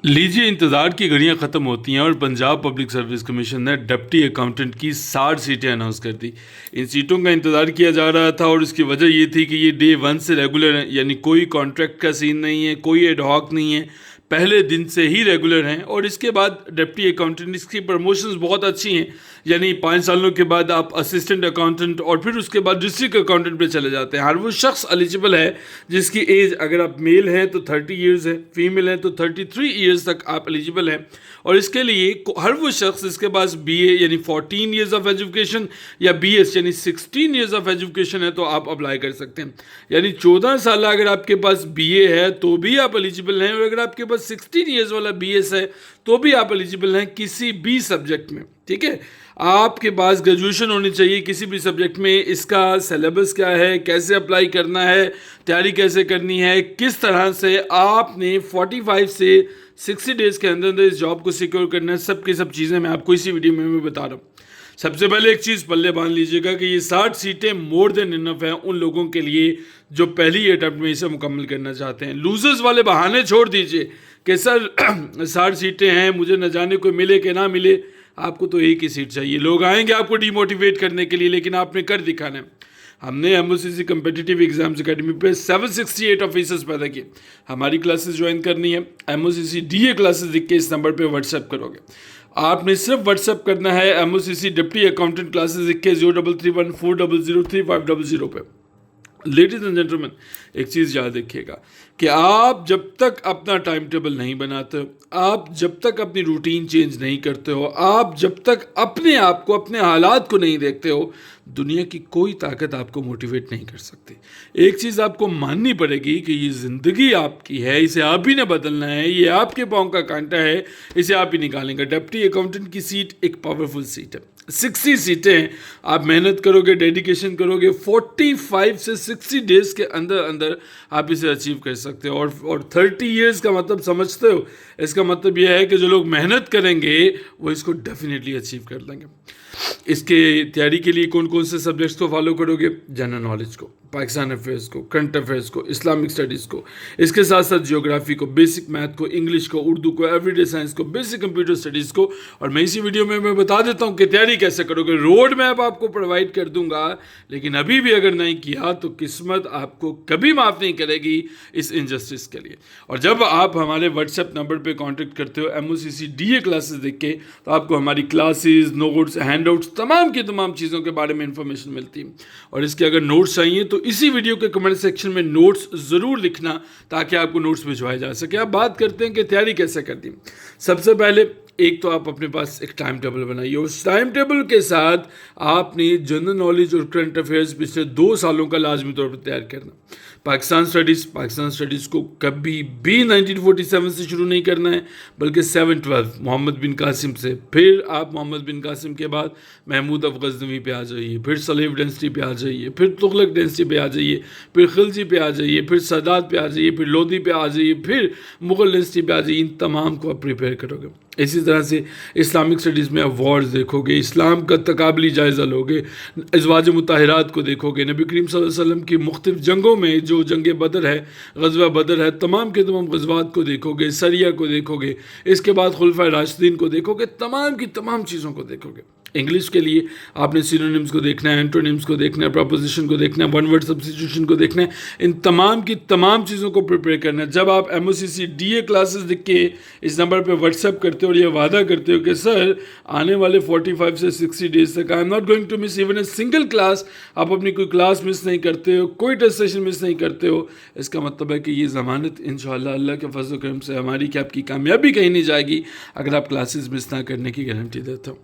लीजिए, इंतज़ार की घड़ियां ख़त्म होती हैं और पंजाब पब्लिक सर्विस कमीशन ने डिप्टी अकाउंटेंट की 60 सीटें अनाउंस कर दी। इन सीटों का इंतज़ार किया जा रहा था और उसकी वजह ये थी कि ये डे वन से रेगुलर हैं, यानी कोई कॉन्ट्रैक्ट का सीन नहीं है, कोई एडहॉक नहीं है, पहले दिन से ही रेगुलर हैं। और इसके बाद डिप्टी अकाउंटेंट, इसकी प्रमोशंस बहुत अच्छी हैं, यानी 5 सालों के बाद आप असिस्टेंट अकाउंटेंट और फिर उसके बाद डिस्ट्रिक्ट अकाउंटेंट पे चले जाते हैं। हर वो शख्स एलिजिबल है जिसकी एज, अगर आप मेल हैं तो 30 ईयर्स है, फीमेल हैं तो 33 ईयर्स तक आप एलिजिबल हैं। और इसके लिए हर वो शख्स जिसके पास बीए यानी 14 ईयर्स ऑफ एजुकेशन या बीएस यानी 16 ईयर्स ऑफ एजुकेशन है तो आप अप्लाई कर सकते हैं। यानी 14 साल अगर आपके पास बीए है तो भी आप एलिजिबल हैं, और अगर आपके पास 16 ईयर्स वाला बीएस है तो भी आप एलिजिबल हैं किसी भी सब्जेक्ट में। ठीक है, आपके पास ग्रेजुएशन होनी चाहिए किसी भी सब्जेक्ट में। इसका सिलेबस क्या है, कैसे अप्लाई करना है, तैयारी कैसे करनी है, किस तरह से आपने 45 से 60 डेज़ के अंदर अंदर इस जॉब को सिक्योर करना है, सब की सब चीज़ें मैं आपको इसी वीडियो में मैं बता रहा हूँ। सबसे पहले एक चीज़ पल्ले बांध लीजिएगा कि ये 60 सीटें मोर देन इनफ है उन लोगों के लिए जो पहली अटेम्प्ट में इसे मुकम्मल करना चाहते हैं। लूजर्स वाले बहाने छोड़ दीजिए कि सर 60 सीटें हैं, मुझे न जाने कोई मिले कि ना मिले। आपको तो एक ही सीट चाहिए। लोग आएंगे आपको डिमोटिवेट करने के लिए, लेकिन आपने कर दिखाना है। हमने एमओसीसी कम्पिटिटिव एग्जाम्स अकेडमी पे 768 ऑफिसर्स पैदा किए। हमारी क्लासेस ज्वाइन करनी है, एमओसीसी डीए क्लासेस लिख के इस नंबर पे व्हाट्सएप करोगे। आपने सिर्फ व्हाट्सएप करना है एमओसीसी डिप्टी अकाउंटेंट क्लासेस लिख के 033140035500 पे। लेडीज एंड जेंटलमैन, एक चीज़ याद रखिएगा कि आप जब तक अपना टाइम टेबल नहीं बनाते हो, आप जब तक अपनी रूटीन चेंज नहीं करते हो, आप जब तक अपने आप को, अपने हालात को नहीं देखते हो, दुनिया की कोई ताकत आपको मोटिवेट नहीं कर सकती। एक चीज़ आपको माननी पड़ेगी कि ये ज़िंदगी आपकी है, इसे आप ही ने बदलना है, ये आपके पाँव का कांटा है, इसे आप ही निकालेंगे। डिप्टी अकाउंटेंट की सीट एक पावरफुल सीट है। 60 सीटें, आप मेहनत करोगे, डेडिकेशन करोगे, 45 से 60 डेज़ के अंदर अंदर आप इसे अचीव कर सकते हो। और 30 ईयर्स का मतलब समझते हो? इसका मतलब यह है कि जो लोग मेहनत करेंगे वो इसको डेफिनेटली अचीव कर लेंगे। इसके तैयारी के लिए कौन कौन से सब्जेक्ट्स को फॉलो करोगे? जनरल नॉलेज को, पाकिस्तान अफेयर्स को, करंट अफेयर्स को, इस्लामिक स्टडीज़ को, इसके साथ साथ जियोग्राफी को, बेसिक मैथ को, इंग्लिश को, उर्दू को, एवरीडे साइंस को, बेसिक कंप्यूटर स्टडीज़ को। और मैं इसी वीडियो में मैं बता देता हूँ कि तैयारी कैसे करोगे। रोड मैप आपको प्रोवाइड कर दूंगा, लेकिन अभी भी अगर नहीं किया तो किस्मत आपको कभी माफ़ नहीं करेगी इस इनजस्टिस के लिए। और जब आप हमारे व्हाट्सएप नंबर पर कॉन्टेक्ट करते हो एमओसीसी डीए क्लासेस देख के, तो आपको हमारी क्लासेस, नोट्स, हैंडआउट्स, तमाम की तमाम चीज़ों के बारे में इंफॉर्मेशन मिलती है। और इसके अगर नोट्स चाहिए तो इसी वीडियो के कमेंट सेक्शन में नोट्स ज़रूर लिखना ताकि आपको नोट्स भिजवाए जा सके। अब बात करते हैं कि तैयारी कैसे करती है। सबसे पहले एक तो आप अपने पास एक टाइम टेबल बनाइए। उस टाइम टेबल के साथ आपने जनरल नॉलेज और करंट अफेयर्स पिछले 2 सालों का लाजमी तौर पर तैयार करना। पाकिस्तान स्टडीज़ को कभी भी 1947 से शुरू नहीं करना है, बल्कि 712 मोहम्मद बिन कासिम से। फिर आप मोहम्मद बिन कासिम के बाद महमूद अफ गज़नवी पे आ जाइए, फिर सलेब डेंसिटी पे आ जाइए, फिर तुगलक डेंसिटी पे आ जाइए, फिर खिलजी पे आ जाइए, फिर सदात पे आ जाइए, फिर लोधी पे आ जाइए, फिर मुग़ल डेंसिटी पे आ जाइए। इन तमाम को आप प्रिपेयर करोगे। इसी तरह से इस्लामिक स्टडीज़ में आप वॉर्स देखोगे, इस्लाम का तकाबली जायज़ा लोगे, अज़वाज मुताहिरात को देखोगे, नबी करीम सल्लल्लाहु अलैहि वसल्लम की मुख्तलिफ जंगों में जो जंग बदर है, ग़ज़वा बदर है, तमाम के तमाम ग़ज़वात को देखोगे, सरिया को देखोगे, इसके बाद खुलफाए राशिदीन को देखोगे, तमाम की तमाम चीज़ों को देखोगे। इंग्लिश के लिए आपने सिनोनिम्स को देखना है, एंटोनिम्स को देखना है, प्रपोजिशन को देखना है, वन वर्ड सब्स्टिट्यूशन को देखना है। इन तमाम की तमाम चीज़ों को प्रिपेयर करना है। जब आप एमओसीसी डीए क्लासेस लिख के इस नंबर पे व्हाट्सएप करते हो और ये वादा करते हो कि सर आने वाले 45 से 60 डेज तक I am not going to miss even a single class, आप अपनी कोई क्लास मिस नहीं करते हो, कोई टेस्ट सेशन मिस नहीं करते हो, इसका मतलब है कि ये ज़मानत इंशाअल्लाह अल्लाह के फज़ल करम से हमारी कि आपकी कामयाबी कहीं नहीं जाएगी अगर आप क्लासेस मिस ना करने की गारंटी देता हूँ।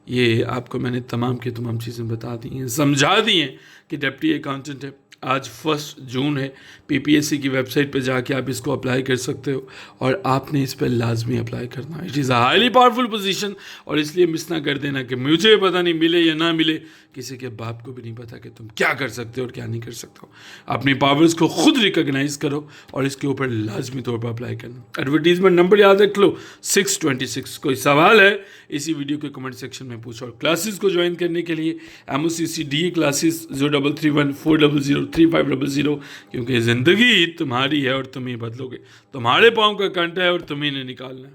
ये आपको मैंने तमाम की तमाम चीज़ें बता दी हैं, समझा दी हैं कि डिप्टी अकाउंटेंट है। आज 1 जून है, पीपीएससी की वेबसाइट पे जाके आप इसको अप्लाई कर सकते हो और आपने इस पर लाजमी अप्लाई करना है। It is a highly powerful position और इसलिए मिस ना कर देना कि मुझे पता नहीं मिले या ना मिले, किसी के बाप को भी नहीं पता कि तुम क्या कर सकते हो और क्या नहीं कर सकते हो। अपनी पावर्स को खुद रिकॉग्नाइज करो और इसके ऊपर लाजमी तौर पर अप्लाई करना। एडवर्टीजमेंट नंबर याद रख लो 626। कोई सवाल है इसी वीडियो के कमेंट सेक्शन में पूछो। और क्लासेस को ज्वाइन करने के लिए एमओसीसी डीए क्लासेस 03314003 03500, क्योंकि ज़िंदगी तुम्हारी है और तुम ही बदलोगे। तुम्हारे पाँव का कांटा है और तुम्ही ने निकालना है।